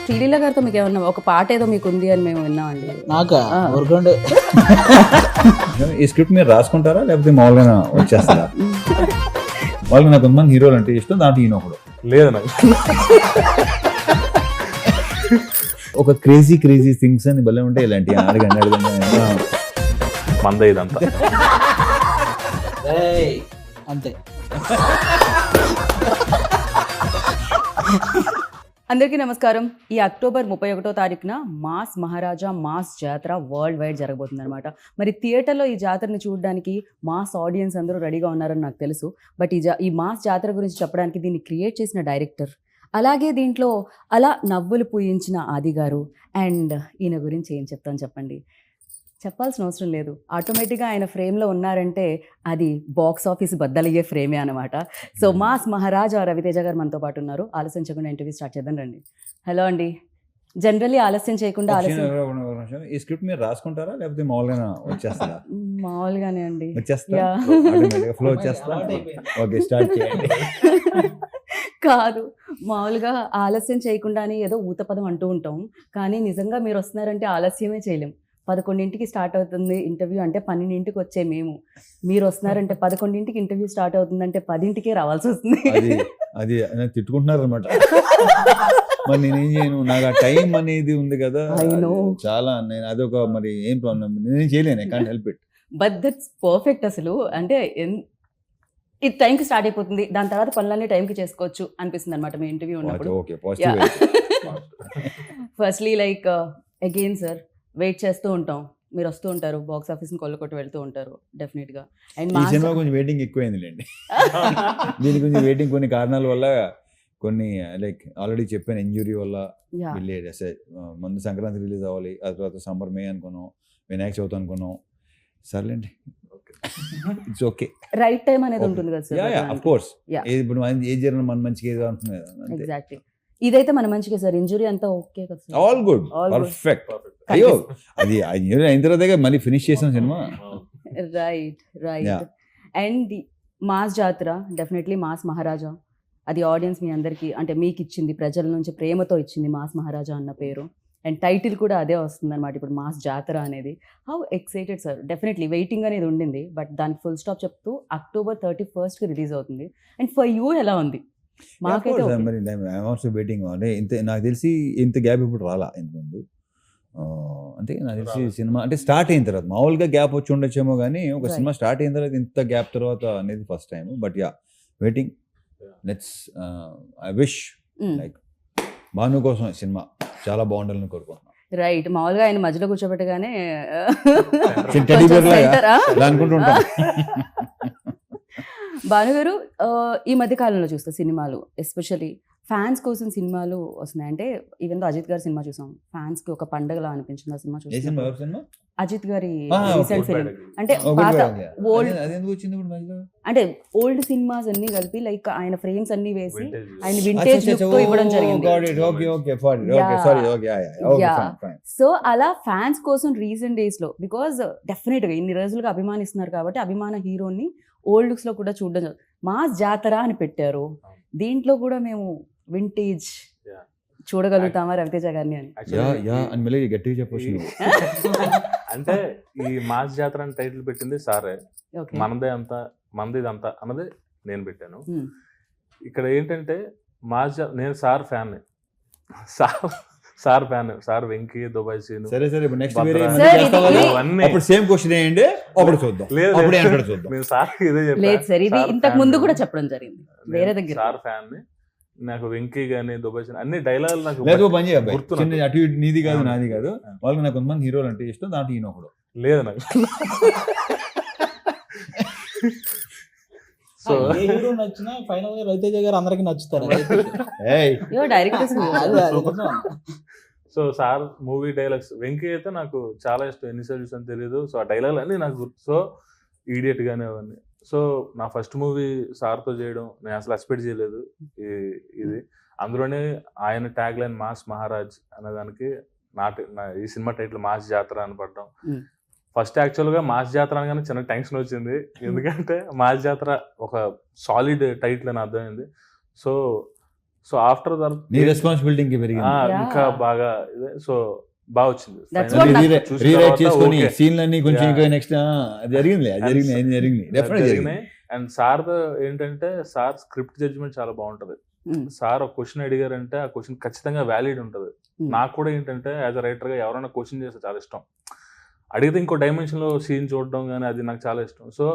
శ్రీలీల గారితో మీకు ఏమన్నా ఒక పాట ఏదో మీకు ఉంది అని మేము విన్నామండి. నాకా ఊరుకోండి. ఈ స్క్రిప్ట్ మీరు రాసుకుంటారా లేకపోతే మామూలుగా వచ్చేస్తారా? వాళ్ళకి నాకు కొంతమంది హీరోలు అంటే ఇష్టం, దాంట్లో ఈయన ఒకడు. లేదు నాకు ఒక క్రేజీ క్రేజీ థింగ్స్ అని భలే ఉంటాయి ఇలాంటి అడగండి మంద ఇదంతా. ఏయ్, అంతే. అందరికీ నమస్కారం. ఈ అక్టోబర్ 31వ తారీఖున మాస్ మహారాజా మాస్ జాతర వరల్డ్ వైడ్ జరగబోతుంది అనమాట. మరి థియేటర్లో ఈ జాతరని చూడడానికి మాస్ ఆడియన్స్ అందరూ రెడీగా ఉన్నారని నాకు తెలుసు. బట్ ఈ మాస్ జాతర గురించి చెప్పడానికి దీన్ని క్రియేట్ చేసిన డైరెక్టర్, అలాగే దీంట్లో అలా నవ్వులు పూయించిన ఆది గారు, అండ్ ఈయన గురించి ఏం చెప్తాను చెప్పండి. చెప్పాల్సిన అవసరం లేదు. ఆటోమేటిక్గా ఆయన ఫ్రేమ్లో ఉన్నారంటే అది బాక్స్ ఆఫీస్ బద్దలయ్యే ఫ్రేమే అనమాట. సో మాస్ మహారాజా రవితేజ గారు మనతో పాటు ఉన్నారు. ఆలస్యం చేయకుండా ఇంటర్వ్యూ స్టార్ట్ చేద్దాం రండి. హలో అండి. జనరల్లీ ఆలస్యం చేయకుండా ఈ స్క్రిప్ట్ మీరు రాసుకుంటారా లేకపోతే మామూలుగా వచ్చేస్తారా? మామూలుగానే అండి. వచ్చేస్తా ఫ్లో వచ్చేస్తా. ఓకే, స్టార్ట్ చేయండి. కాదు, మామూలుగా ఆలస్యం చేయకుండానే ఏదో ఊతపదం అంటూ ఉంటాం, కానీ నిజంగా మీరు వస్తున్నారంటే ఆలస్యమే చేయలేం. 11ంటికి స్టార్ట్ అవుతుంది ఇంటర్వ్యూ అంటే 12ంటికి వచ్చే మేము, మీరు వస్తున్నారంటే 11ంటికి ఇంటర్వ్యూ స్టార్ట్ అవుతుందంటే 10ంటికే రావాల్సి వస్తుంది. అది తిట్టుకుంటున్నారు అనమాట. మరి నేనేం చేయను, నాకు ఆ టైం అనేది ఉంది కదా చాలా. నేను అదొక మరి ఏం ప్రాబ్లం, నేనేం చేయలేను. I can't help it. But that's perfect. అసలు అంటే ఇది టైంకి స్టార్ట్ అయిపోతుంది, దాని తర్వాత పనులన్నీ టైంకి చేసుకోవచ్చు అనిపిస్తుంది అనమాట మీ ఇంటర్వ్యూ ఉన్నప్పుడు. Firstly like again sir, wait చేస్తూ ఉంటాం, మీరు వస్తూ ఉంటారు, బాక్స్ ఆఫీస్ని కొల్లకొట్టి వెళ్తూ ఉంటారు డెఫినెట్గా. అండ్ ఈ సినిమా కొంచెం వెయిటింగ్ ఎక్కువైందిలేండి. దీని కొంచెం వెయిటింగ్ కొన్ని కారణాల వల్ల, కొన్ని లైక్ ఆల్రెడీ చెప్పాను, ఇంజురీ వల్ల వెళ్ళేది. ముందు సంక్రాంతి రిలీజ్ అవ్వాలి, ఆ తర్వాత సమ్మర్ మే అనుకున్నాం, వినాయక చవితి అనుకున్నాం. సర్లేండి, ఇట్స్ ఓకే. రైట్ టైం అనేది ఉంటుంది కదా సార్. ఆఫ్ కోర్స్, ఇప్పుడు ఏది జరిగిన మన మంచిగా ఏదో అంటుంది కదా. ఎగ్జాక్ట్లీ, ఇదైతే మన మంచిగా సార్. ఇంజురీ అంతా ఓకే కదా సార్? All good, perfect. అయ్యో, అది ఇంజురీ అయిన తర్వాత మళ్ళీ ఫినిష్ చేసిన సినిమా. రైట్. అండ్ మాస్ జాతర డెఫినెట్లీ మాస్ మహారాజా, అది ఆడియన్స్ మీ అందరికీ అంటే మీకు ఇచ్చింది, ప్రజల నుంచి ప్రేమతో ఇచ్చింది మాస్ మహారాజా అన్న పేరు. అండ్ టైటిల్ కూడా అదే వస్తుంది అనమాట ఇప్పుడు, మాస్ జాతర అనేది. How excited sir? Definitely waiting అనేది ఉండింది, బట్ దానికి ఫుల్ స్టాప్ చెప్తూ అక్టోబర్ 31st రిలీజ్ అవుతుంది. అండ్ ఫర్ యూ ఎలా ఉంది? మాకైతే వెయిటింగ్. అంటే ఇంత నాకు తెలిసి ఇంత గ్యాప్ ఇప్పుడు రాలా ఇంతకుముందు. అంటే నాకు తెలిసి సినిమా అంటే స్టార్ట్ అయిన తర్వాత మామూలుగా గ్యాప్ వచ్చి ఉండొచ్చేమో, కానీ ఒక సినిమా స్టార్ట్ అయిన తర్వాత ఇంత గ్యాప్ తర్వాత అనేది first time. But yeah, waiting. Let's I wish like Bhanu కోసం సినిమా చాలా బాగుండాలని కోరుకుంటున్నాను. రైట్. మామూలుగా ఆయన మధ్యలో కూర్చోబెట్టగానే అనుకుంటుంటా. భానుగారు, ఈ మధ్య కాలంలో చూస్తే సినిమాలు, ఎస్పెషల్లీ ఫ్యాన్స్ కోసం సినిమాలు వస్తున్నాయి. అంటే ఈవెన్ దో అజిత్ గారి సినిమా చూసాం, ఫ్యాన్స్ కి ఒక పండగలా అనిపించింది ఆ సినిమా చూసాం. అజిత్ గారి రీసెంట్ ఫిల్మ్, అంటే పాత అంటే ఓల్డ్ సినిమాస్ అన్ని కలిపి లైక్ ఆయన ఫ్రేమ్స్ అన్ని వేసి ఆయన వింటేజ్ లుక్ తో ఇవ్వడం జరిగింది. సో అలా ఫ్యాన్స్ కోసం రీసెంట్ డేస్ లో, బికాజ్ డెఫినెట్ గా ఇన్ని రోజులుగా అభిమానిస్తున్నారు కాబట్టి అభిమాన హీరోని ఓల్డ్ లుక్స్ లో కూడా చూడడం. మాస్ జాతర అని పెట్టారు, దీంట్లో కూడా మేము వింటేజ్ చూడగలుగుతామా రవితేజ గారిని అని? అంటే ఈ మాస్ జాతర అని టైటిల్ పెట్టింది సారే. మనదే అంతా మందిదంతా అన్నది నేను పెట్టాను. ఇక్కడ ఏంటంటే మాస్ నేను sir fan, sir fan, sir Venky, Dubai scene. సరే నెక్స్ట్ అప్పుడు సేమ్ క్వశ్చన్ ఏంటి, అప్పుడు చూద్దాం. నేను సార్ ఇదే చెప్పాను సార్, ఇది ఇంతకు ముందు కూడా చెప్పడం జరిగింది వేరే దగ్గర. సార్ ఫ్యాన్, నాకు వెంకీ గానీ దుబాయ్ సీన్ అన్ని డైలాగులు నాకు అటు ఇటు నీది కాదు నాది కాదు. వాళ్ళకి నాకు కొంతమంది హీరోలు అంటే ఇష్టం, దాంట్లో ఈయన ఒకడు. లేదు నాకు. సో హీరో నచ్చినా ఫైనల్ గా రవితేజ గారు అందరికి నచ్చుతారు. So sir movie dialogues, Venky అయితే నాకు చాలా ఇష్టం, ఎన్నిసార్లు చూసాను తెలియదు. సో ఆ డైలాగ్ అన్ని నాకు గుర్తు. సో ఈడియట్ గానే అవన్నీ. సో నా ఫస్ట్ మూవీ సార్తో చేయడం నేను అసలు ఎక్స్పెక్ట్ చేయలేదు. ఇది అందులోనే ఆయన ట్యాగ్ లైన్ మాస్ మహారాజ్ అనేదానికి ఈ సినిమా టైటిల్ మాస్ జాతర అని పడ్డం. ఫస్ట్ యాక్చువల్గా మాస్ జాతర అనగానే చిన్న టెన్షన్ వచ్చింది, ఎందుకంటే మాస్ జాతర ఒక సాలిడ్ టైటిల్ అని అర్థమైంది. సో సో ఆఫ్టర్ నీ రెస్పాన్సిబిలిటీ ఇంక పెరిగింది. ఇంకా బాగా సో బాగా వచ్చింది. That's Finally what నాకు- చూసిన రీరైట్ తర్వాత చేసుకొని okay. సీన్లన్నీ కొంచెం Yeah. ఇంకా నెక్స్ట్ జరిగింది డెఫినెట్ జరిగింది. అండ్ సార్ ఏంటంటే సార్ స్క్రిప్ట్ జడ్జ్మెంట్ చాలా బాగుంటది. Mm. సార్ ఒక క్వశ్చన్ అడిగారంటే ఆ క్వశ్చన్ ఖచ్చితంగా వ్యాలిడ్ ఉంటుంది. Mm. నాకు కూడా ఏంటంటే యాజ్ అ రైటర్ గా ఎవరైనా క్వశ్చన్ చేస్తే చాలా ఇష్టం. అడిగితే ఇంకో డైమెన్షన్ లో సీన్ చూడడం కానీ అది నాకు చాలా ఇష్టం. సో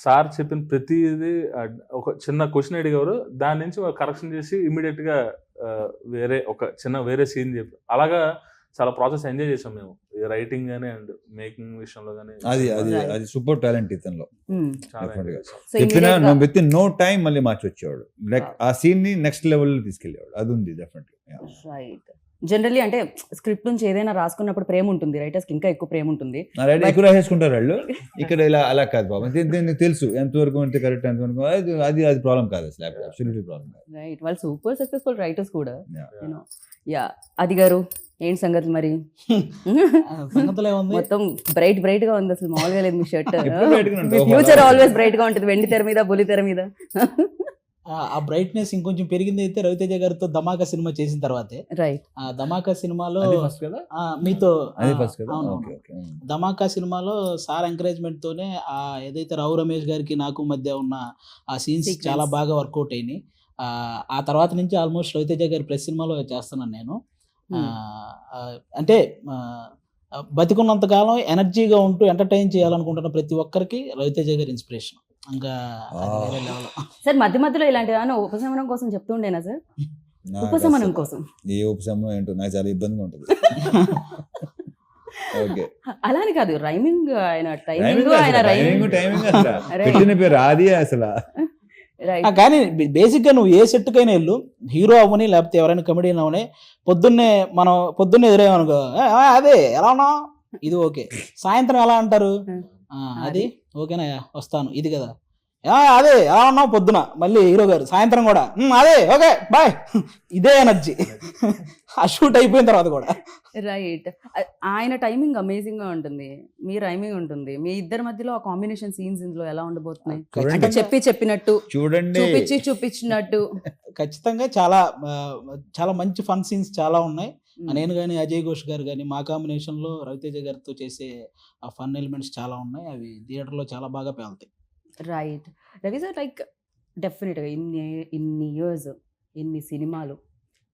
సార్ చెప్పిన ప్రతిది ఒక చిన్న క్వశ్చన్ అడిగారు, దాని నుంచి కరెక్షన్ చేసి ఇమీడియట్ గా వేరే ఒక చిన్న వేరే సీన్ చెప్పి అలాగా చాలా ప్రాసెస్ ఎంజాయ్ చేసాం మేము రైటింగ్ గానీ అండ్ మేకింగ్ విషయంలో కానీ. అది సూపర్ టాలెంట్ ఇతనిలో. చాలా definitely. enjoy చేసాం. సో చెప్పిన immediate గా- విత్ ఇన్ నో టైం మళ్ళీ మార్చి వచ్చేవాడు. లైక్ ఆ సీన్ ని నెక్స్ట్ లెవెల్ తీసుకెళ్లేవాడు. అది ఉంది డెఫినెట్లీ. రైట్. జనరల్లీ అంటే స్క్రిప్ట్ నుంచి ఏదైనా రాసుకున్నప్పుడు ప్రేమ ఉంటుంది, రైటర్స్ కి ఇంకా ఎక్కువ ప్రేమ ఉంటుంది. ఎక్కువ రాసేసుకుంటారు వాళ్ళు. ఇక్కడ ఇలా అలా కాదు బాబు, దీనికి తెలుసు ఎంతవరకు అంటే కరెక్ట్, ఎంతవరకు అది ప్రాబ్లం కాదు అసలు. అబ్సల్యూట్లీ ప్రాబ్లం కాదు. రైట్, వాళ్ళు సూపర్ సక్సెస్ఫుల్ రైటర్స్ కూడా. Yeah. యా, అది గారు ఏంటి సంగతులు మరి? సంగతులు ఏముంది, మొత్తం బ్రైట్ గా ఉంది, అసలు మామూలుగా లేదు మీ షర్ట్. ఎప్పుడు bright గానే ఉంటుంది. ఫ్యూచర్ ఆల్వేస్ బ్రైట్ గా ఉంటుంది, వెండి తెర మీద బుల్లి తెర మీద. ఆ బ్రైట్నెస్ ఇంకొంచెం పెరిగింది అయితే రవితేజ గారితో ధమాకా సినిమా చేసిన తర్వాతే. రైట్. ఆ ధమాకా సినిమాలో అది ఫస్ట్ కదా, మీతో అది ఫస్ట్ కదా. అవును, ఓకే ఓకే. ధమాకా సినిమాలో సార్ ఎంకరేజ్మెంట్ తోనే ఆ ఏదైతే రావు రమేష్ గారికి నాకు మధ్య ఉన్న ఆ సీన్స్ Sequence. చాలా బాగా వర్కౌట్ అయినాయి. ఆ తర్వాత నుంచి ఆల్మోస్ట్ రవితేజ గారి ప్రెస్ సినిమాలో చేస్తున్నాను నేను. అంటే బతికున్నంత కాలం ఎనర్జీగా ఉంటూ ఎంటర్టైన్ చేయాలనుకుంటున్న ప్రతి ఒక్కరికి రవితేజ గారి ఇన్స్పిరేషన్. ఇంకా అది వేరే level. సార్ మధ్య మధ్యలో ఇలాంటి ఏమైనా ఉపశమనం కోసం చెప్తుండేనా సార్? నాకు ఉపశమనం అసలు కోసం. ఏ ఉపశమనం ఏంటో నాకు చాలా ఇబ్బందిగా ఉంటుంది. ఓకే, అలానే కాదు, రైమింగ్ ఆయన టైమింగ్, ఆయన రైమింగ్. టైమింగ్ అసలు పెట్టిన పేరు అది అసలు. రైట్. కానీ బేసిక్ గా నువ్వు ఏ సెట్ కైనా వెళ్ళు, హీరో అవ్వని లేకపోతే ఎవరైనా కమెడియన్ అవని, పొద్దున్నే ఎదురేమనుకో, అదే ఎలా ఉన్నావు, ఇది ఓకే. సాయంత్రం ఎలా అంటారు, అది ఓకేనా, వస్తాను, ఇది కదా, అదే ఎలా ఉన్నావు పొద్దున, మళ్ళీ హీరో గారు సాయంత్రం కూడా అదే ఓకే బాయ్, ఇదే ఎనర్జీ. ఆ షూట్ అయిపోయిన తర్వాత కూడా. రైట్. ఆయన టైమింగ్ అమేజింగ్ గా ఉంటుంది, మీ రైమింగ్ ఉంటుంది, మీ ఇద్దరి మధ్యలో ఆ కాంబినేషన్ సీన్స్ ఇందులో ఎలా ఉండబోతున్నాయి? అంటే చెప్పినట్టు, చూడండి, చూపించినట్టు. ఖచ్చితంగా చాలా చాలా మంచి ఫన్ సీన్స్ చాలా ఉన్నాయి. నేను కానీ అజయ్ ఘోష్ గారు కానీ మా కాంబినేషన్ లో రవితేజ గారితో చేసే ఆ ఫన్ ఎలిమెంట్స్ చాలా ఉన్నాయి. అవి థియేటర్ లో చాలా బాగా పేలుతాయి. రైట్. రవి సార్, లైక్ డెఫినెట్గా ఇన్ని ఇయర్స్, ఇన్ని సినిమాలు,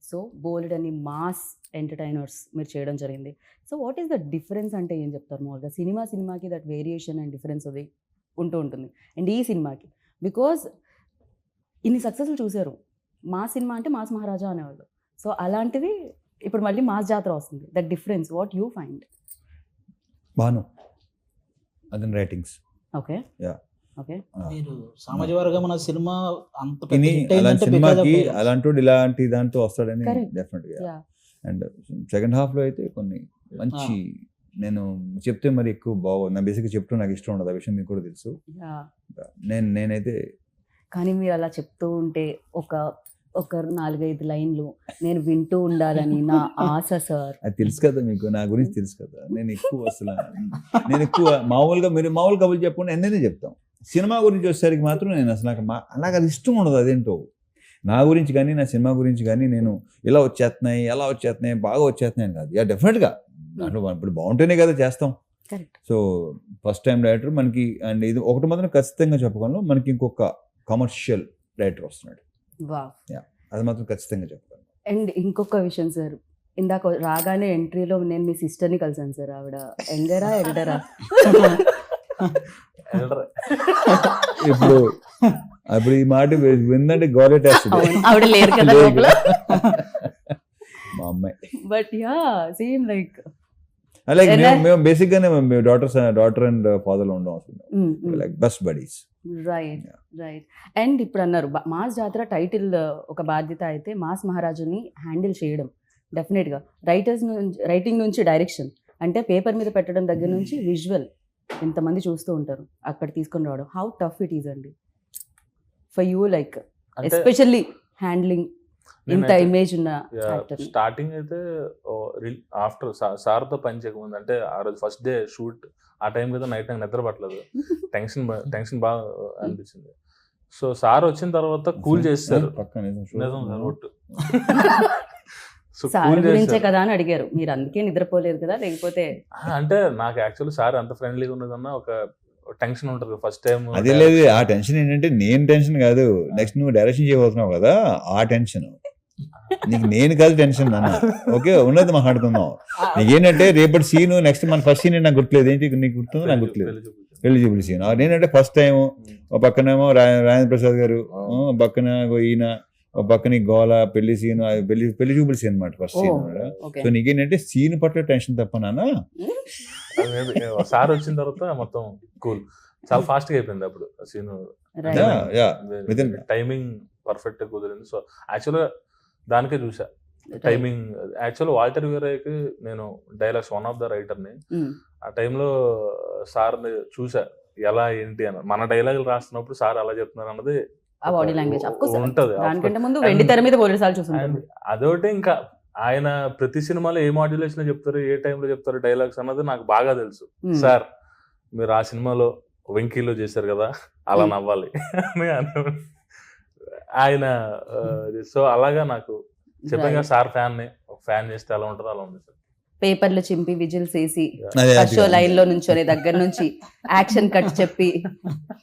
సో బోల్డ్ అని మాస్ ఎంటర్టైనర్స్ మీరు చేయడం జరిగింది. So what is the difference అంటే ఏం చెప్తారు మామూలుగా? సినిమాకి దట్ వేరియేషన్ అండ్ డిఫరెన్స్ అది ఉంటూ ఉంటుంది. అండ్ ఈ సినిమాకి బికాజ్ ఇన్ని సక్సెస్లు చూశారు, మా సినిమా అంటే మాస్ మహారాజా అనేవాళ్ళు. సో అలాంటిది ఇప్పుడు మళ్ళీ మాస్ జాతర వస్తుంది. That difference what you find? Bhanu అతని రైటింగ్స్. ఓకే. Yeah. ఓకే. మీరు సామాజిక వర్గం మన సినిమా అంత పెద్ద ఇని hit అలాంటి అయిందంటే సినిమాకి because of dialogues. అలాంటి ఇలాంటి దాంతో వస్తాడని Correct. డెఫినెట్ గా. Yeah. అండ్ సెకండ్ హాఫ్ లో అయితే కొన్ని మంచి, నేను చెప్తే మరి ఎక్కువ బాగోదు, నా బేసిక్గా చెప్తూ నాకు ఇష్టం ఉండదు, ఆ విషయం మీకు కూడా తెలుసు. Yeah. నేనైతే కానీ మీరు అలా చెప్తూ ఉంటే ఒక 4-5 లైన్లు నేను వింటూ ఉండాలని నా ఆశ సార్. అది తెలుసు కదా మీకు, నా గురించి తెలుసు కదా. నేను ఎక్కువ మామూలుగా మీరు మామూలు కబుర్లు చెప్పకుండా ఎన్నైనా చెప్తాం. సినిమా గురించి వచ్చేసరికి మాత్రం నేను అసలు నాకు అది ఇష్టం ఉండదు. అదేంటో నా గురించి కానీ నా సినిమా గురించి కానీ నేను ఇలా వచ్చేస్తున్నాయి, ఎలా వచ్చేస్తున్నాయి, బాగా వచ్చేస్తున్నాయి అని కాదు. యా డెఫినెట్గా దాంట్లో ఇప్పుడు బాగుంటేనే కదా చేస్తాం. Correct. So first time director మనకి, అండ్ ఇది ఒకటి మాత్రం ఖచ్చితంగా చెప్పగలను, మనకి ఇంకొక కమర్షియల్ డైరెక్టర్ వస్తున్నాడు. వావ్. అది మాత్రం ఖచ్చితంగా చెప్పగలను. అండ్ ఇంకొక విషయం సార్, ఇందాక రాగానే ఎంట్రీలో నేను మీ సిస్టర్ని కలిసాను సార్. ఆవిడ యంగరా ఎల్డరా? ఇప్పుడు ఈ మాట విందంటే గౌరవేస్తుంది. ఆవిడ లేరు కదా లోపల. మా అమ్మాయి. But yeah same like like మేము బేసిక్ గానే డాటర్ అండ్ ఫాదర్ లో ఉండం, like best buddies. Right. Right. And ఇప్పుడు అన్నారు మాస్ జాతర టైటిల్ ఒక బాధ్యత అయితే మాస్ మహారాజుని హ్యాండిల్ చేయడం డెఫినెట్గా రైటింగ్ నుంచి డైరెక్షన్, అంటే పేపర్ మీద పెట్టడం దగ్గర నుంచి విజువల్ ఎంతమంది చూస్తూ ఉంటారు అక్కడ తీసుకొని రావడం, హౌ టఫ్ ఇట్ ఈజ్ అండి for you, like especially handling ఇంత ఇమేజ్ ఉన్న యాక్టర్? స్టార్టింగ్ అయితే ఆఫ్టర్ సార్తో పని చేయకముందు, అంటే ఆ రోజు ఫస్ట్ డే షూట్ ఆ టైం కదా, నైట్ నాకు నిద్ర పట్టలేదు, టెన్షన్ బాగా అనిపించింది. సో సార్ వచ్చిన తర్వాత కూల్ చేస్తారు. పక్కన నిజం సార్ ఒట్టు. సో సార్ కూల్ గురించే చేస్తారు. కదా అని అడిగారు, మీరు అందుకే నిద్రపోలేదు కదా లేకపోతే? అంటే నాకు యాక్చువల్లీ సార్ ఎంత ఫ్రెండ్లీగా ఉన్నదన్నా ఒక టెన్షన్ ఉంటుంది ఫస్ట్ టైం. అదే లేదు, ఆ టెన్షన్ ఏంటంటే నేను టెన్షన్ కాదు, నెక్స్ట్ నువ్వు డైరెక్షన్ చేయబోతున్నావు కదా ఆ టెన్షన్. నీకు నేను కాదు టెన్షన్ అన్న, ఓకే ఉన్నది మాట్లాడుతున్నావు. నీకేంటంటే రేపటి సీను నెక్స్ట్ మన ఫస్ట్ సీన్ నాకు గుర్తులేదు, ఏంటి నీకు గుర్తుందో నాకు గుర్తులేదు, పెళ్లి చూపుల సీన్. నేనంటే ఫస్ట్ టైం ఒక పక్కనేమో రాజేంద్ర ప్రసాద్ గారు, ఒక పక్కన ఈయన, ఒక పక్కన గోల పెళ్లి సీన్, పెళ్లి చూపుల సీన్ అనమాట ఫస్ట్ సీన్. ఓకే. సో నీకేంటంటే సీన్ పట్ల టెన్షన్ తప్ప నాన్న. సార్ వచ్చిన తర్వాత మొత్తం కూల్, చాలా ఫాస్ట్ గా అయిపోయింది అప్పుడు సీన్. Within- టైమింగ్ పర్ఫెక్ట్ గా కుదిరింది. సో యాక్చువల్గా దానికే చూసా టైమింగ్. యాక్చువల్ వాల్టర్ వీరయ్యకి నేను డైలాగ్స్ వన్ ఆఫ్ ద రైటర్ని. ఆ టైంలో సార్ని చూసా ఎలా ఏంటి అని. మన డైలాగులు రాస్తున్నప్పుడు సార్ అలా చెప్తున్నారు అన్నది ఆ బాడీ లాంగ్వేజ్ అఫ్ కోర్స్ ఉంటది. దానికంటే ముందు వెండి తెర మీద పోలీసాలు చూసుంటారు. అదొకటి, ఇంకా ఆయన ప్రతి సినిమాలో ఏ మాడ్యులేషన్ లో చెప్తారు, ఏ టైంలో చెప్తారు డైలాగ్స్ అన్నది నాకు బాగా తెలుసు. సార్ మీరు ఆ సినిమాలో వెంకీలో చేశారు కదా అలా నవ్వాలి అని అనేవాడు ఆయన. సో అలాగా నాకు చెప్పాను సార్ ఫ్యాన్ ని, ఒక ఫ్యాన్ చేస్తే ఎలా ఉంటుందో అలా ఉంది సార్. పేపర్లు చింపి విజిల్స్ వేసి అదే, ఫస్ట్ షో లైన్ లో నుంచోనే దగ్గర నుంచి యాక్షన్ కట్ చెప్పి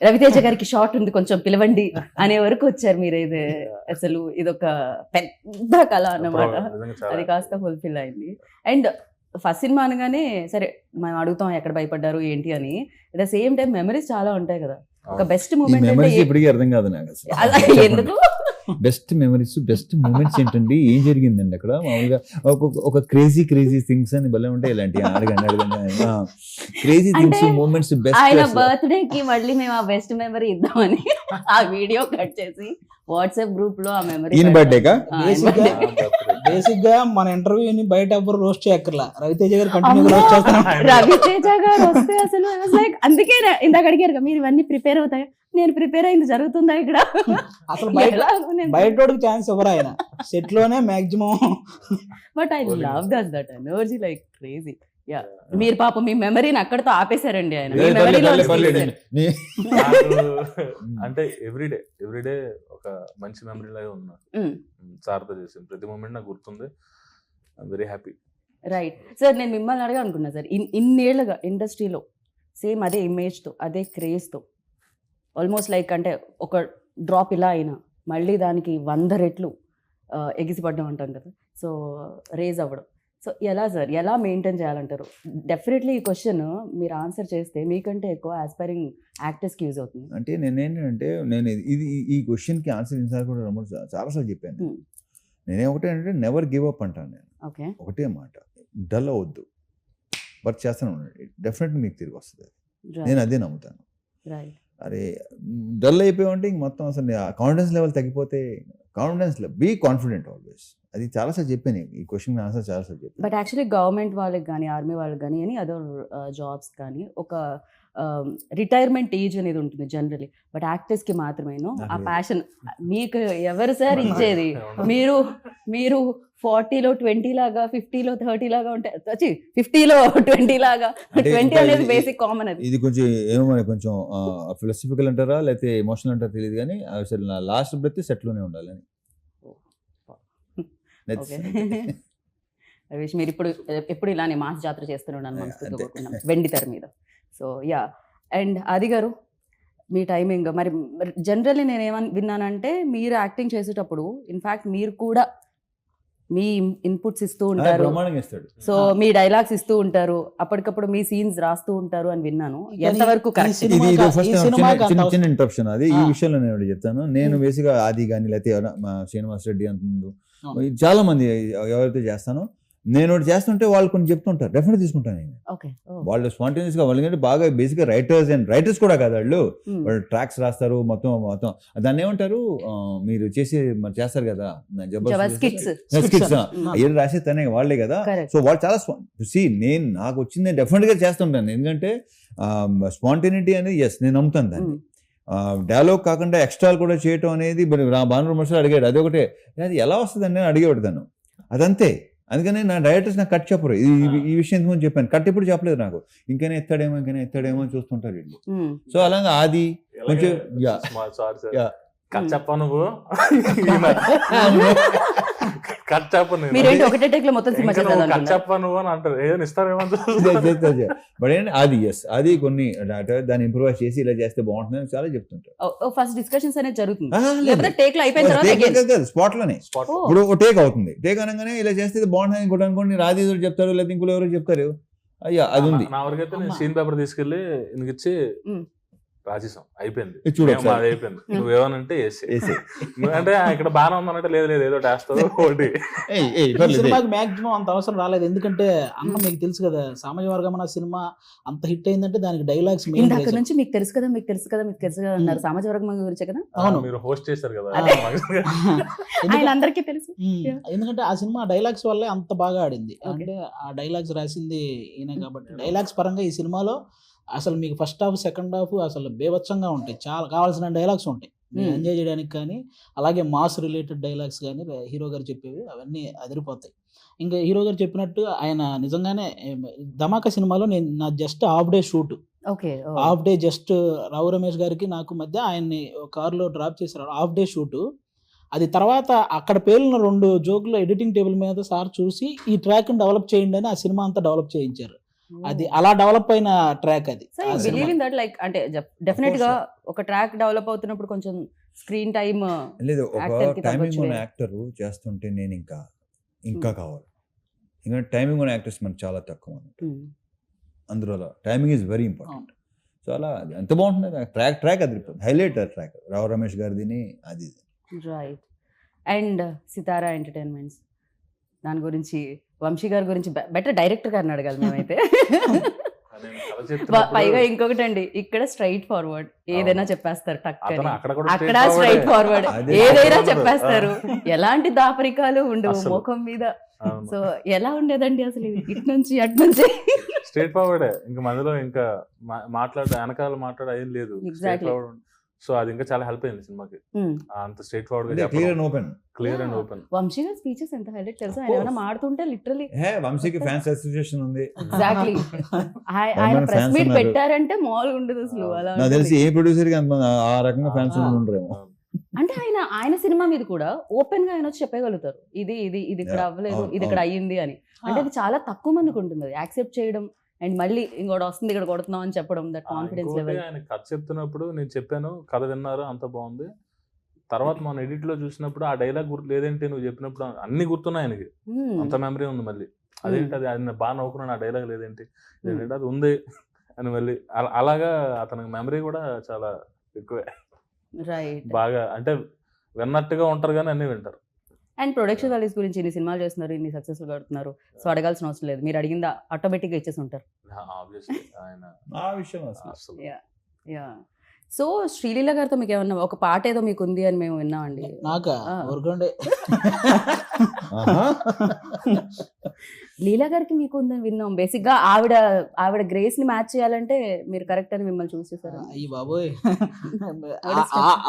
రవితేజ గారికి షార్ట్ ఉంది కొంచెం పిలవండి అనే వరకు వచ్చారు మీరు. ఇది అసలు ఇదొక పెద్ద కళ అన్నమాట. నిజంగా చాలా అది కాస్త ఫుల్ఫిల్ అయింది. అండ్ ఫస్ట్ సినిమా అనగానే సరే మనం అడుగుతాం ఎక్కడ భయపడ్డారు ఏంటి అని, at the same time memories చాలా ఉంటాయి కదా. ఒక బెస్ట్ ఈ మూమెంట్ మెమరీస్ అంటే ఇప్పటికీ అర్థం కాదు నాకు అసలు. అలా ఎందుకు? బెస్ట్ మెమరీస్, బెస్ట్ మూమెంట్స్ ఏంటండి, ఏం జరిగిందండి అక్కడ? మామూలుగా ఒక క్రేజీ థింగ్స్ అని భలే ఉంటాయి ఇలాంటి. అడగండి క్రేజీ థింగ్స్, అంటే మూమెంట్స్ ఆయన బెస్ట్. బర్త్డే కి మళ్ళీ మేము ఆ బెస్ట్ మెమరీ ఇద్దామని ఆ వీడియో కట్ చేసి వాట్సాప్ గ్రూప్ లో ఆ మెమరీ. ఈయన బర్త్డేకా? బేసిక్ గా మన ఇంటర్వ్యూని బయట ఎవ్వరు రోస్ట్ చేయక్కర్లా, రవితేజ గారు కంటిన్యూ రోస్ట్ చేస్తాను. రవితేజ గారు వస్తే అసలు లైక్ అందుకే ఇందాక అడిగారు కదా, మీరు ఇవన్నీ ప్రిపేర్ అవుతాయి, నేను ప్రిపేర్ అయింది జరుగుతుందా ఇక్కడ? అసలు బయటోడికి ఛాన్స్ ఇవ్వరు ఆయన, సెట్ లోనే maximum. But I love that energy like crazy. Yeah, మీరు పాపం మీ మెమరీని అక్కడతో ఆపేశారండి ఆయన. మీ మెమరీలో అంటే ఎవ్రీడే ఒక మంచి మెమరీ లాగా ఉన్నా. సార్తో చేసిన ప్రతి మూమెంట్ నాకు గుర్తుంది. Very happy. రైట్ సార్, నేను మిమ్మల్ని అడగా అనుకున్నా సార్, ఇన్నేళ్లుగా ఇండస్ట్రీలో సేమ్ అదే ఇమేజ్తో అదే క్రేజ్తో ఆల్మోస్ట్ లైక్ అంటే ఒక డ్రాప్ ఇలా అయినా మళ్ళీ దానికి 100 రెట్లు ఎగిసిపడ్డం అంటాం కదా, సో రేజ్ అవ్వడం. సో ఎలా సార్, ఎలా మెయింటైన్ చేయాలంటారు? డెఫినెట్లీ ఈ క్వశ్చన్ మీరు ఆన్సర్ చేస్తే మీకంటే ఎక్కువ ఆస్పైరింగ్ యాక్టర్స్కి యూజ్ అవుతుంది. అంటే నేనేంటంటే ఈ క్వశ్చన్కి ఆన్సర్ ఇన్సార్ కూడా చాలాసార్లు చెప్పాను. నేనేమంటే నెవర్ గివ్ అప్ అంటాను నేను. ఓకే, ఒకటే మాట, డల్ అవ్వద్దు, వర్క్ చేస్తాను ఉండండి, డెఫినెట్లీ మీకు తిరిగి వస్తుంది. నేను అదే నమ్ముతాను. రైట్. అరే డల్ అయిపోయామంటే ఇంక మొత్తం అసలు కాన్ఫిడెన్స్ లెవెల్ తగ్గిపోతే, బీ కాన్ఫిడెంట్ ఆల్వేస్. అది చాలాసార్లు చెప్పాను, ఈ క్వశ్చన్ ఆన్సర్ చాలాసార్లు చెప్పాను. బట్ యాక్చువల్లీ గవర్నమెంట్ వాళ్ళకి కానీ ఆర్మీ వాళ్ళకి కానీ అని అదర్ జాబ్స్ కానీ ఒక రిటైర్మెంట్ ఏజ్ అనేది ఉంటుంది జనరలీ, బట్ యాక్టర్స్కి మాత్రమేను ఆ ప్యాషన్. మీకు ఎవరు సార్ ఇచ్చేది? మీరు 40లో 20 లాగా, 50లో 30 లాగా ఉంటాయి, 50లో 20 లాగా. 20 అనేది బేసిక్ కామన్. అది ఇది కొంచెం ఏమో కొంచెం ఫిలాసఫికల్ అంటారా లేకపోతే ఎమోషనల్ అంటారా తెలియదు కానీ అసలు నా లాస్ట్ బ్రెత్ సెట్లోనే ఉండాలని. విష్ మీరు ఎప్పుడు ఇలానే మాస్ జాతర చేస్తున్నాను మనస్ఫూర్తిగా కోరుకున్నాం వెండి తెర మీద. సో యా, అండ్ ఆది గారు మీ టైమింగ్ మరి జనరల్లీ నేను ఏమని విన్నానంటే మీరు యాక్టింగ్ చేసేటప్పుడు ఇన్ఫ్యాక్ట్ మీరు కూడా మీ ఇన్పుట్స్ ఇస్తూ ఉంటారు, బ్రహ్మాండంగా ఇస్తాడు. సో మీ డైలాగ్స్ ఇస్తూ ఉంటారు, అప్పటికప్పుడు మీ సీన్స్ రాస్తూ ఉంటారు అని విన్నాను. ఎంతవరకు కరెక్ట్? చిన్న ఇంటరప్షన్ అది. ఈ విషయంలో నేను ఒకటి చెప్తాను. నేను బేసిక్గా ఆది కానీ లేకపోతే మా శ్రీనివాస్ రెడ్డి అంత ముందు చాలా మంది ఎవరైతే చేస్తానో, నేను ఒకటి చేస్తుంటే వాళ్ళు కొన్ని చెప్తుంటారు, డెఫినెట్ తీసుకుంటాను నేను. వాళ్ళు స్పాంటేనియస్ గా, వాళ్ళు బాగా బేసిక్ గా రైటర్స్ కూడా కాదు వాళ్ళు ట్రాక్స్ రాస్తారు మొత్తం. దాన్ని ఏమంటారు మీరు చేస్తారు కదా స్కిట్స్ ఏది రాసే తనే వాళ్ళే కదా. సో వాళ్ళు చాలా నాకు వచ్చింది డెఫినెట్ గా చేస్తుంటాను, ఎందుకంటే స్పాంటేనిటీ అనేది ఎస్ నేను నమ్ముతాను దాన్ని. డైలాగ్ కాకుండా ఎక్స్ట్రాలు కూడా చేయటం అనేది భాను విమర్శలు అడిగాడు, అది ఒకటే, అది ఎలా వస్తుందని నేను అడిగేవాడు. అదంతే అందుకని నా డైరెక్టర్స్ నాకు కట్ చెప్పరు. ఈ విషయం ముందు చెప్పాను, కట్ ఎప్పుడు చెప్పలేదు నాకు. ఇంకనే ఎత్తాడేమో అని చూస్తుంటారు వీళ్ళు. సో అలాగా ఆది కొంచెం సారీ సార్, Yeah. కట్ చెప్పా నువ్వు, కట్ చెప్ప మీరేంటి ఒకటే టేక్ లో మొత్తం సినిమా కట్ చేద్దాం చెప్పా నువ్వు అని అంటారు. ఏదైనా ఇస్తారేమో బట్ ఏంటి అది అది కొన్ని దాన్ని ఇంప్రూవైజ్ చేసి ఇలా చేస్తే బాగుంటుంది అని చాలా చెప్తుంటారు. ఫస్ట్ డిస్కషన్స్ అనేది జరుగుతుంది, ఆ, లేదు. లేకపోతే టేక్ లో అయిపోయిన తర్వాత again. స్పాట్ లోనే స్పాట్. Oh. ఇప్పుడు ఒక టేక్ అవుతుంది, టేక్ అనగానే ఇలా చేస్తే ఇది బాగుంటుంది ఇంకోటి అనుకోండి, రాజీ ఎవరు చెప్తారు లేదా ఇంకోటి ఎవరు చెప్తారు, అయ్యా అది ఉంది. నా వరకైతే నేను సీన్ పేపర్ తీసుకెళ్లి ఇచ్చి రాసేసాం, అయిపోయింది, ఇది చూడు ఒకసారి. మాది అయిపోయింది, నువ్వేమనంటే వేసి వేసేయ్. అంటే ఇక్కడ బాగానే ఉందనంటే లేదు లేదు ఏదో వేస్తావు ఒకటి. ఈ సినిమాకి మాక్సిమం అంత అవసరం రాలేదు, ఎందుకంటే అన్న మీకు తెలుసు కదా సామాజిక వర్గం అన్న సినిమా అంత హిట్ అయిందంటే దానికి డైలాగ్స్ మెయిన్. ఇందాక నుంచి మీకు తెలుసు కదా అన్నారు, సామాజిక వర్గం గురించే కదా. అవును. మీరు హోస్ట్ చేశారు కదా. అదే. ఆయన అందరికీ తెలుసు. ఎందుకంటే ఆ సినిమా డైలాగ్స్ వల్లే అంత బాగా ఆడింది. అంటే ఆ డైలాగ్స్ రాసింది ఈయన కాబట్టి డైలాగ్స్ పరంగా ఈ సినిమాలో అసలు మీకు ఫస్ట్ హాఫ్ సెకండ్ హాఫ్ అసలు బేవచ్చంగా ఉంటాయి, చాలా కావాల్సిన డైలాగ్స్ ఉంటాయి మీరు ఎంజాయ్ చేయడానికి. కానీ అలాగే మాస్ రిలేటెడ్ డైలాగ్స్ కానీ హీరో గారు చెప్పేవి అవన్నీ అదిరిపోతాయి. ఇంకా హీరో గారు చెప్పినట్టు ఆయన నిజంగానే ధమాకా సినిమాలో నేను నా just half day shoot, okay, half day just Rao Ramesh గారికి నాకు మధ్య ఆయన్ని కారులో డ్రాప్ చేశారు, హాఫ్ డే షూట్. అది తర్వాత అక్కడ పేలిన 2 జోకులు ఎడిటింగ్ టేబుల్ మీద సార్ చూసి ఈ ట్రాక్ డెవలప్ చేయండి అని ఆ సినిమా అంతా డెవలప్ చేయించారు. అది అలా డెవలప్ అయిన ట్రాక్ అది. So I believe in that, like అంటే డెఫినెట్ గా ఒక ట్రాక్ డెవలప్ అవుతున్నప్పుడు కొంచెం స్క్రీన్ టైమ్ లేదు, ఒక Actor కి టైమింగ్ తగ్గొచ్చు ఉన్న కదా. యాక్టర్ చేస్తుంటే నేను ఇంకా కావాలి. ఇంకా టైమింగ్ ఉన్న యాక్టర్స్ మనకు చాలా తక్కువ అన్నమాట. అందులో timing is very important. So అలా ఎంత బాగుంటుంది ట్రాక్ అదిరిపోతుంది, హైలైట్ ట్రాక్ రావు రమేష్ గారిది అది. రైట్. అండ్ సితారా ఎంటర్టైన్మెంట్స్, దాని గురించి వంశీ గారి గురించి బెటర్ డైరెక్టర్ గారిని అడగాలి మేమైతే. నేను కథ చెప్తున్నప్పుడు పైగా ఇంకొకటి అండి, ఇక్కడ స్ట్రైట్ ఫార్వర్డ్ ఏదైనా చెప్పేస్తారు టక్ అని. అతను అక్కడ కూడా అక్కడ straight స్ట్రైట్ forward. ఫార్వర్డ్ అదే ఏదైనా ఉండదు. చెప్పేస్తారు, ఎలాంటి దాపరికాలు ఉండవు అసలు. ముఖం మీద. అవును. సో ఎలా ఉండేదండి అసలు ఇది? ఇటు నుంచి అటు నుంచి స్ట్రేట్ ఫార్వర్డే, ఇంకా మధ్యలో ఇంకా వెనకాల మాట్లాడే ఏం లేదు. Exactly. Straight forward. సో అది ఇంకా చాలా హెల్ప్ అయింది సినిమాకి, అంత స్ట్రేట్ ఫార్వర్డ్ గా clear and open. Clear and Yeah. Open. Vamshi గారి స్పీచెస్ ఎంత హైలైట్ తెలుసు, ఆయన course. ఏమైనా మాడుతుంటే లిటరలీ వంశీకి ఫ్యాన్స్ అసోసియేషన్ ఉంది. ఎగ్జాక్ట్లీ ఆయన Permanent ప్రెస్ fans మీట్ ఉన్నారు. పెట్టారంటే మామూలుగా ఉండదు అసలు. అలా నాకు తెలిసి ఉంటుంది. ఏ ప్రొడ్యూసర్ కి అంత ఆ రకంగా ఫ్యాన్స్ ఉండరేమో. అంటే ఆయన సినిమా మీద కూడా ఓపెన్ గా ఆయన వచ్చి చెప్పగలుగుతారు, ఇది ఇది ఇది ఇక్కడ Yeah. అవ్వలేదు, అవును, ఇది ఇక్కడ అయ్యింది అని. అంటే అది చాలా తక్కువ మందికి ఉంటుంది అది యాక్సెప్ట్ చేయడం, అండ్ మళ్ళీ ఇంకోటి వస్తుంది ఇక్కడ కొడుతున్నాం అని చెప్పడం, దట్ కాన్ఫిడెన్స్ లెవెల్. ఆయన కథ చెప్తున్నప్పుడు నేను చెప్పాను, కథ విన్నారు అంత బాగుంది. తర్వాత మన ఎడిట్ లో చూసినప్పుడు ఆ డైలాగ్ గుర్తు లేదంటే నువ్వు చెప్పినప్పుడు అన్ని గుర్తున్నాయి ఆయనకి, అంత మెమరీ ఉంది. మళ్ళీ అదేంటి అది ఆయన బాగా నవ్వుకున్నాను, ఆ డైలాగ్ లేదేంటి, ఏంటంటే అది ఉంది అని మళ్ళీ అలాగా అతనికి మెమరీ కూడా చాలా ఎక్కువే. రైట్. బాగా అంటే విన్నట్టుగా ఉంటారు కానీ అన్ని వింటారు. అండ్ ప్రొడక్షన్ వాల్యూస్ గురించి ఇన్ని సినిమాలు చేస్తున్నారు, ఇన్ని సక్సెస్ఫుల్ కడుతున్నారు, సో అడగాల్సిన అవసరం లేదు, మీరు అడిగిందా ఆటోమేటిక్ గా ఇచ్చేసి ఉంటారు. ఆబ్వియస్లీ ఆయన ఆ విషయం అసలు అసలు యా. సో శ్రీలీల గారితో మీకు ఏమన్నా ఒక పాట ఏదో మీకు ఉంది అని మేము విన్నామండి. నాకా ఊరుకోండి. లీలా గారికి మీకు ఉందని విన్నాం. బేసిక్ గా ఆవిడ గ్రేస్ ని మ్యాచ్ చేయాలంటే మీరు కరెక్ట్ అని మిమ్మల్ని చూస్ చేశారు. అయ్యి బాబోయ్,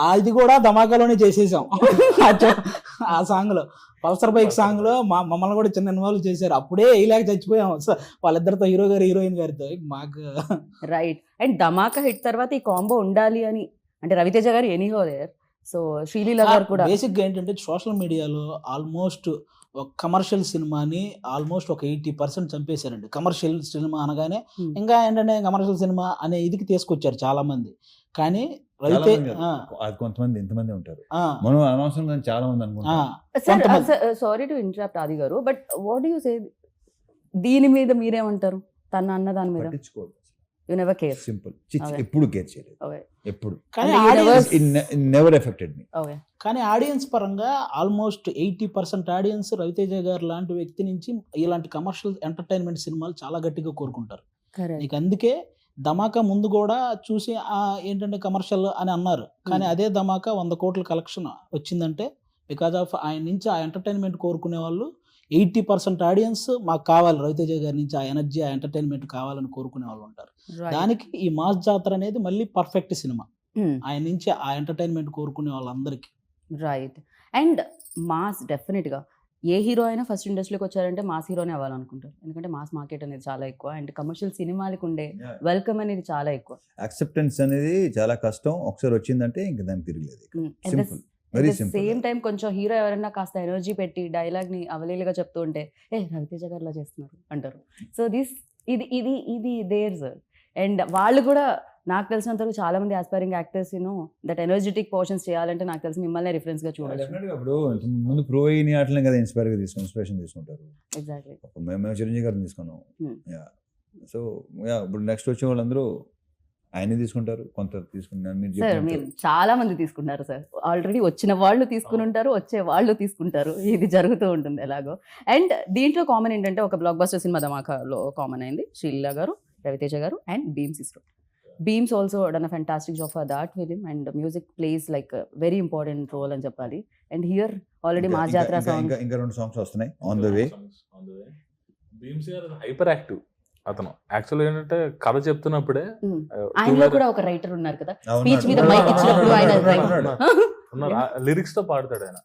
అది కూడా ధమాకాలోనే చేసేసాం. ఆ సాంగ్ లో పల్సర్ బైక్ సాంగ్ లో మమ్మల్ని కూడా చిన్న ఇన్వాల్వ్ చేశారు. అప్పుడే ఇలాగ చచ్చిపోయాం వాళ్ళిద్దరితో, హీరో గారు హీరోయిన్ గారితో. మాకు రైట్. అండ్ ధమాకా హిట్ తర్వాత ఈ కాంబో ఉండాలి అని అంటే రవితేజ గారు ఎనీహో దేర్, సో శ్రీలీల గారు కూడా బేసిక్ గా ఏంటంటే సోషల్ మీడియాలో ఆల్మోస్ట్ ఒక కమర్షియల్ సినిమాని ఆల్మోస్ట్ ఒక 80% చంపేశారండి. కమర్షియల్ సినిమా అనగానే ఇంకా ఏంటంటే కమర్షియల్ సినిమా అనే ఇదికి తీసుకొచ్చారు చాలా మంది. కానీ చాలా మంది కాదు. అది కొంతమంది ఇంతమంది ఉంటారు, మనం అనవసరం చాలా మంది అనుకుంటాం. సారీ టు ఇంటరప్ట్ ఆది గారు, but what do you say దీని మీద మీరేమంటారు? తన అన్న దాని మీద పట్టించుకోదు, you never care. Simple. Okay. ఎప్పుడు కేర్ చేయలేదు, ఓకే ఎప్పుడు. కానీ And you audience- never affected me. Okay. కానీ ఆడియన్స్ పరంగా ఆల్మోస్ట్ 80% ఆడియన్స్ రవితేజ గారు లాంటి వ్యక్తి నుంచి ఇలాంటి కమర్షియల్ ఎంటర్టైన్మెంట్ సినిమాలు చాలా గట్టిగా కోరుకుంటారు. కరెక్ట్. నీకు అందుకే ధమాకా ముందు కూడా చూసి ఏంటంటే కమర్షియల్ అని అన్నారు. కానీ అదే ధమాకా 100 కోట్ల కలెక్షన్ వచ్చిందంటే బికాజ్ ఆఫ్ ఆయన నుంచి ఆ ఎంటర్టైన్మెంట్ కోరుకునే వాళ్ళు 80% ఆడియన్స్ మాకు కావాలి, రవితేజ గారి నుంచి ఆ ఎనర్జీ ఆ ఎంటర్టైన్మెంట్ కావాలని కోరుకునే వాళ్ళు ఉంటారు. దానికి ఈ మాస్ జాతర అనేది మళ్ళీ పర్ఫెక్ట్ సినిమా, ఆయన నుంచి ఆ ఎంటర్టైన్మెంట్ కోరుకునే వాళ్ళందరికీ. రైట్. అండ్ మాస్ డెఫినెట్గా ఏ హీరో అయినా ఫస్ట్ ఇండస్ట్రీకి వచ్చారంటే మాస్ హీరోనే అవ్వాలనుకుంటారు, ఎందుకంటే మాస్ మార్కెట్ అనేది చాలా ఎక్కువ అండ్ కమర్షియల్ సినిమాలకు ఉండే వెల్కమ్ అనేది చాలా ఎక్కువ. యాక్సెప్టెన్స్ అనేది చాలా కష్టం, ఒకసారి వచ్చిందంటే ఇంక దానికి తిరగలేదు. Simple, very simple. Same time కొంచెం హీరో ఎవరైనా కాస్త ఎనర్జీ పెట్టి డైలాగ్ ని అవలీలుగా చెప్తూ ఉంటే ఏ రవితేజ గారిలా చేస్తున్నారు అంటారు. సో ఇది ఇది ఇది దేర్ సార్. అండ్ వాళ్ళు కూడా నాకు తెలిసినంత వరకు చాలా మంది aspiring actors that energetic portions చేయాలంటే నాకు తెలిసి మిమ్మల్ని రిఫరెన్స్ గా చూడొచ్చు. Definitely గా ఇప్పుడు ముందు ప్రో అయిన ఆటలే కదా ఇన్స్పిరేషన్ తీసుకుంటారు. ఎగ్జాక్ట్లీ. మేము చిరంజీవి గారిని తీసుకున్నాం. Hmm. సో ఇప్పుడు నెక్స్ట్ వచ్చే వాళ్ళందరూ ఆయన తీసుకుంటారు, కొంత తీసుకుంటారు. మీరు సార్ మీరు చాలా మంది తీసుకున్నారు సార్, ఆల్రెడీ వచ్చిన వాళ్ళు తీసుకుని ఉంటారు, వచ్చే వాళ్ళు తీసుకుంటారు, ఇది జరుగుతూ ఉంటుంది ఎలాగో. అండ్ దీంట్లో కామన్ ఏంటంటే ఒక బ్లాక్ బస్టర్ సినిమా ధమాకాలో కామన్ అయింది, శ్రీలీల గారు, రవితేజ గారు అండ్ బీమ్స్ ఇస్రో. Beams also done a fantastic job for that film and music plays like a very important role అని చెప్పాలి. And here already Mass Jatra song ఇంకా 2 సాంగ్స్ వస్తున్నాయి ఆన్ ద వే. భీమ్స్ గారు hyper active అతను. Actual ఏంటంటే కథ చెప్తున్నప్పుడే ఆయనలో కూడా ఒక రైటర్ ఉన్నారు కదా, స్పీచ్ మీద మైక్ ఇచ్చినప్పుడు ఆయన లిరిక్స్ తో పాడతాడు ఆయన,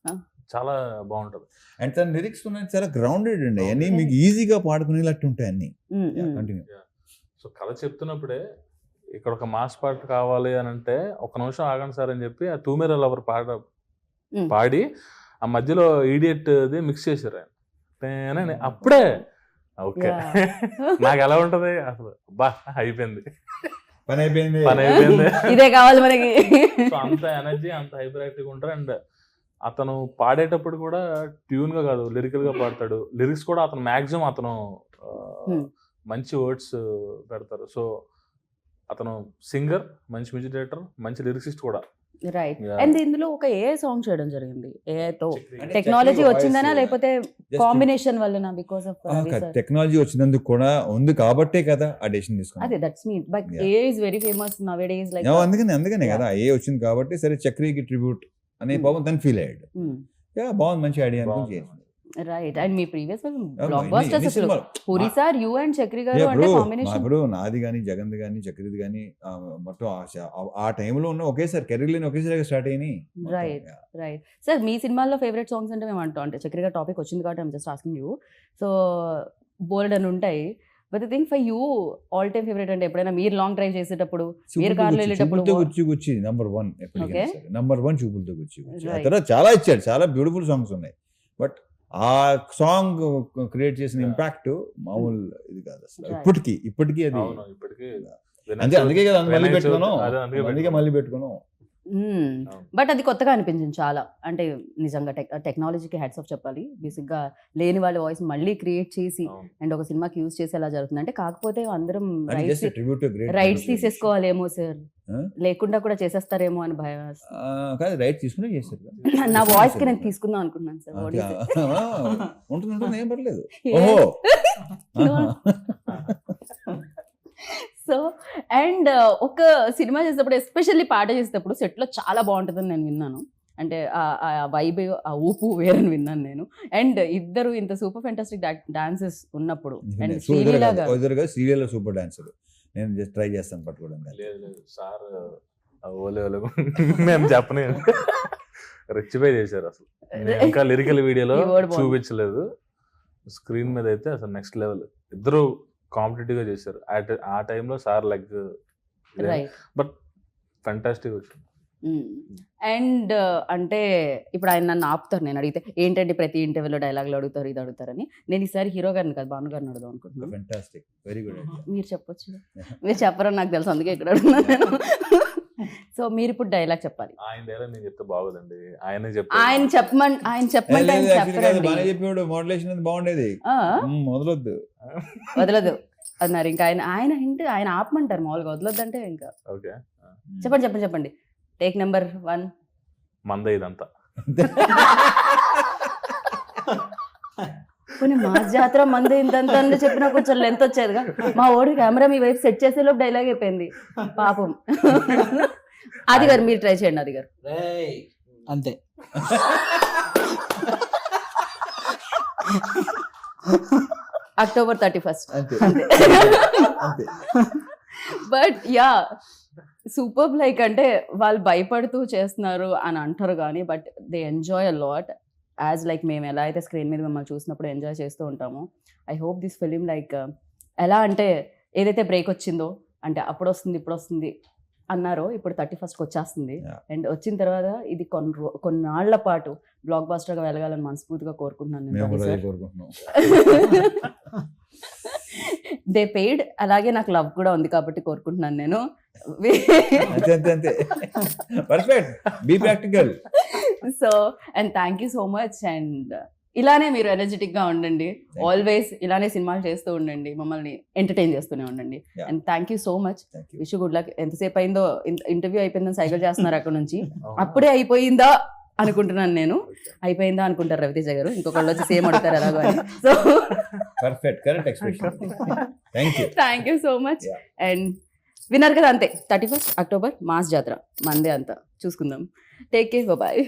చాలా బాగుంటది. అండ్ తన లిరిక్స్ ఉన్నాయి చాలా గ్రౌండెడ్ అండి, అన్ని మీకు ఈజీగా పాడుకునేటట్టు ఉంటాయి అన్ని. కంటిన్యూ. సో కథ చెప్తున్నప్పుడే ఇక్కడ ఒక మాస్ పాట కావాలి అని అంటే ఒక నిమిషం ఆగండి సార్ అని చెప్పి ఆ తూమెర లవర్ పాడి ఆ మధ్యలో ఈడియట్ మిక్స్ చేశారు ఆయన. అప్పుడే ఓకే నాకు ఎలా ఉంటది అసలు, బా అయిపోయింది, పని అయిపోయింది. ఇదే కావాలి మనకి. సో అంత ఎనర్జీ, అంత హైపర్ యాక్టివ్ ఉంటారు. అండ్ అతను పాడేటప్పుడు కూడా ట్యూన్ గా కాదు, లిరికల్ గా పాడతాడు. లిరిక్స్ కూడా అతను మాక్సిమం అతను మంచి వర్డ్స్ పెడతారు. సో అతను సింగర్, మంచి మ్యూజిక్ డైరెక్టర్, మంచి లిరిసిస్ట్ కూడా. రైట్. అండ్ ఇందులో ఒక ఏఐ సాంగ్ చేయడం జరిగింది. ఏఐతో టెక్నాలజీ వచ్చిందనా లేకపోతే కాంబినేషన్ వల్లనా? బికాస్ ఆఫ్ టెక్నాలజీ వచ్చినందుకు కూడా ఉంది కాబట్టే కదా ఆ డెసిషన్ తీసుకున్నాం. అదే that's mean, but AI is very famous now A days. Like అందుకనే కదా ఏ వచ్చింది కాబట్టి సరే చక్రికి ట్రిబ్యూట్ అనే పాపం తను ఫీల్ అయ్యాడు. బాగుంది, మంచి ఐడియా అనుకుని చేసింది. రైట్. అండ్ మీ ప్రీవియస్ బ్లాక్ బస్టర్స్ అసలు Puri sir, you and Chakri garu అంటే కాంబినేషన్. ఇప్పుడు నాది కానీ, జగన్ది కానీ, చక్రిది కానీ మొత్తం ఆ టైంలో ఉన్న ఒకేసారి కెరీర్లోనే ఒకేసారి స్టార్ట్ అయినాయి. Right right. సార్ మీ సినిమాల్లో ఫేవరెట్ సాంగ్స్ అంటే మేము అంటాం, అంటే చక్రి గారు టాపిక్ వచ్చింది కాబట్టి I'm just asking you. So bold అని ఉంటాయి, but think for you all time favourite అంటే ఎప్పుడైనా మీరు లాంగ్ డ్రైవ్ చేసేటప్పుడు, మీరు కార్లో వెళ్ళేటప్పుడు? గుచ్చి నంబర్ 1 ఎప్పటికైనా నంబర్ 1 చూపులతో గుచ్చి. ఆ తర్వాత చాలా ఇచ్చాడు, చాలా బ్యూటిఫుల్ సాంగ్స్ ఉన్నాయి, బట్ ఆ సాంగ్ క్రియేట్ చేసిన ఇంపాక్ట్ మామూలు ఇది కాదు అసలు. ఇప్పటికీ అది అందుకే కదా మళ్ళీ పెట్టుకున్నాం. బట్ అది కొత్తగా అనిపించింది చాలా. అంటే నిజంగా టెక్నాలజీకి హ్యాట్స్ ఆఫ్ చెప్పాలి. బేసిక్ గా లేని వాళ్ళ వాయిస్ మళ్ళీ క్రియేట్ చేసి అండ్ ఒక సినిమాకి యూజ్ చేసి ఎలా జరుగుతుంది అంటే, కాకపోతే అందరం రైట్స్ తీసేసుకోవాలేమో సార్, లేకుండా కూడా చేసేస్తారేమో అని భయం. రైట్ తీసుకునే చేస్తారు. నా వాయిస్ కి నేను తీసుకుందాం అనుకుంటున్నాను సార్. ఉంటుంది, ఏం పర్లేదు. సో అండ్ ఒక సినిమా చేసేటప్పుడు, ఎస్పెషల్లీ పాట చేసేటప్పుడు సెట్లో చాలా బాగుంటుందని నేను విన్నాను. అంటే ఆ వైబ్, ఆ ఊపు వేరని విన్నాను నేను. అండ్ ఇద్దరు ఇంత సూపర్ ఫెంటాస్టిక్ డాన్సెస్ ఉన్నప్పుడు, అండ్ శ్రీలీల గారు సీరియల్ సూపర్ డాన్సర్. నేను జస్ట్ ట్రై చేస్తాను పట్టుకోవడం. సార్ ఓలే నేను చెప్పనే రెచ్చిపోయి చేశారు అసలు. ఇంకా లిరికల్ వీడియోలో చూపించలేదు, స్క్రీన్ మీద అయితే అసలు నెక్స్ట్ లెవెల్. ఇద్దరు కాంపిటేటివ్ గా చేశారు ఆ టైంలో. సార్ లైక్ బట్ ఫెంటాస్టిక్ వచ్చింది. అండ్ అంటే ఇప్పుడు ఆయన నన్ను ఆపుతారు, నేను అడిగితే ఏంటంటే ప్రతి ఇంటర్వ్యూలో డైలాగులు అడుగుతారు, ఇది అడుగుతారని. నేను ఈసారి హీరో గారిని కాదు, భాను గారిని అడుగుదాం అనుకుంటున్నాను. Fantastic, very good. మీరు చెప్పొచ్చు, మీరు చెప్పరని నాకు తెలుసు, అందుకే ఇక్కడ అడుగుతున్నాను నేను. సో మీరు ఇప్పుడు డైలాగ్ చెప్పాలి. ఆయన డైలాగ్ నేను చెప్తే బాగోదండి, ఆయన చెప్పమంటే చెప్పాడు. మోడలేషన్ బాగుండేది, వదలదు అన్నారు. ఇంకా ఆయన ఆపమంటారు మామూలుగా, వదలొద్దు అంటే ఇంకా ఓకే చెప్పండి. Take number 1. మంద ఇదంతా కొన్ని మాస్ జాతర మంది ఇంతంత చెప్పినా కొంచెం లెంత్ వచ్చేదిగా. మా ఓడి కెమెరా మీ వైపు సెట్ చేసేలోపు డైలాగ్ అయిపోయింది పాపం. అది గారు మీరు ట్రై చేయండి. అది గారు అంతే. October 31st. But yeah super. Like అంటే వాళ్ళు భయపడుతూ చేస్తున్నారు అని అంటారు కానీ, but they enjoy a lot. As like మేము ఎలా అయితే స్క్రీన్ మీద మిమ్మల్ని చూసినప్పుడు ఎంజాయ్ చేస్తూ ఉంటామో, I hope this film like ఎలా అంటే ఏదైతే బ్రేక్ వచ్చిందో, అంటే అప్పుడు వస్తుంది ఇప్పుడు వస్తుంది అన్నారో, ఇప్పుడు 31st వచ్చేస్తుంది. Yeah. అండ్ వచ్చిన తర్వాత ఇది కొన్నాళ్ల పాటు బ్లాక్ బాస్టర్గా వెళ్ళగాలని మనస్ఫూర్తిగా కోరుకుంటున్నాను నేను. మేము కూడా రవి అదే sir. కోరుకుంటున్నాం. దే పెయిడ్, అలాగే నాకు లవ్ కూడా ఉంది కాబట్టి కోరుకుంటున్నాను నేను. అంతే అంతే అంతే. Perfect, be practical. So and thank you so much. And ఇలానే మీరు ఎనర్జెటిక్ గా ఉండండి, you. ఆల్వేస్ ఇలానే సినిమాలు చేస్తూ ఉండండి, మమ్మల్ని ఎంటర్టైన్ చేస్తూనే ఉండండి. Yeah. And thank you so much. Thank you. Wish good luck. ఎంతసేపు అయిందో, ఇంటర్వ్యూ అయిపోయిందని సైకిల్ చేస్తున్నారు అక్కడ నుంచి. అవునా? అప్పుడే అయిపోయిందా అనుకుంటున్నాను నేను. అయిపోయిందా అనుకుంటారు రవితేజ గారు, ఇంకొకళ్ళు వచ్చి సేమ్ అడుగుతారు ఎలాగో అని. So perfect, correct expression. Thank you. Thank you so much. Yeah. And విన్నారు కదా, అంతే 31st అక్టోబర్ మాస్ జాతర మందే అంతా చూసుకుందాం. Take care, bye.